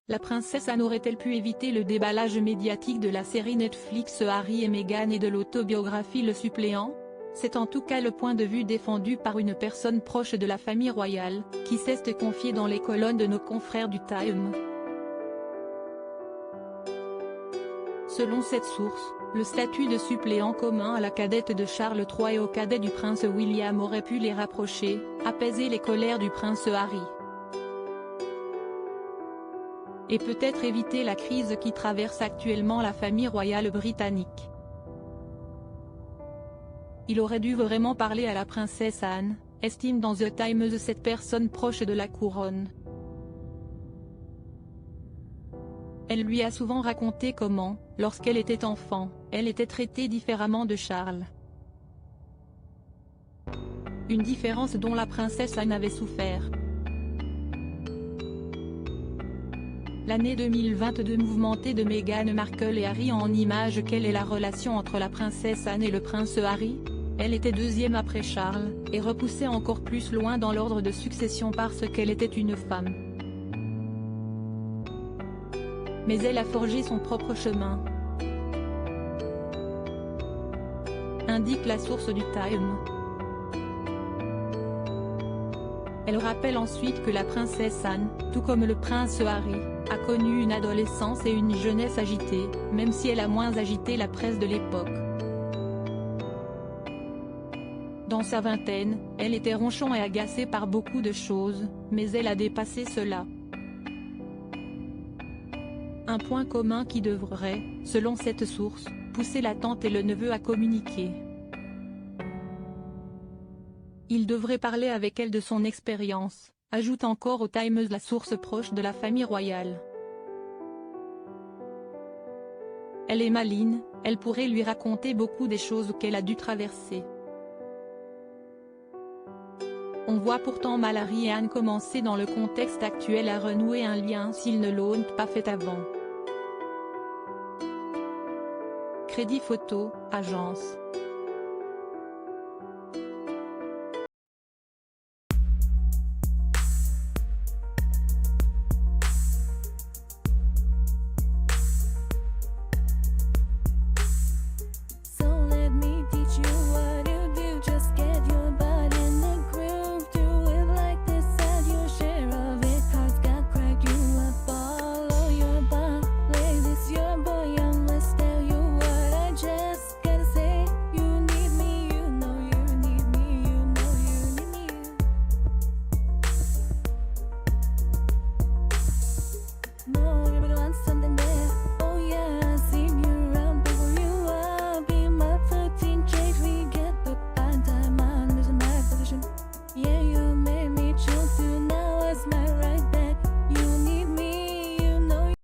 La princesse Anne aurait-elle pu éviter le déballage médiatique de la série Netflix Harry et Meghan et de l'autobiographie Le Suppléant? C'est en tout cas le point de vue défendu par une personne proche de la famille royale, qui s'est confiée dans les colonnes de nos confrères du Time. Selon cette source, le statut de suppléant commun à la cadette de Charles III et au cadet du prince William aurait pu les rapprocher, apaiser les colères du prince Harry. Et peut-être éviter la crise qui traverse actuellement la famille royale britannique. Il aurait dû vraiment parler à la princesse Anne, estime dans The Times cette personne proche de la couronne. Elle lui a souvent raconté comment, lorsqu'elle était enfant, elle était traitée différemment de Charles. Une différence dont la princesse Anne avait souffert. L'année 2022 mouvementée de Meghan Markle et Harry en images. Quelle est la relation entre la princesse Anne et le prince Harry? Elle était deuxième après Charles, et repoussée encore plus loin dans l'ordre de succession parce qu'elle était une femme. Mais elle a forgé son propre chemin, indique la source du Time. Elle rappelle ensuite que la princesse Anne, tout comme le prince Harry, a connu une adolescence et une jeunesse agitée, même si elle a moins agité la presse de l'époque. Dans sa vingtaine, elle était ronchon et agacée par beaucoup de choses, mais elle a dépassé cela. Un point commun qui devrait, selon cette source, pousser la tante et le neveu à communiquer. Il devrait parler avec elle de son expérience, ajoute encore au Times la source proche de la famille royale. Elle est maligne, elle pourrait lui raconter beaucoup des choses qu'elle a dû traverser. On voit pourtant mal Harry et Anne commencer dans le contexte actuel à renouer un lien s'ils ne l'ont pas fait avant. Crédit Photo, agence.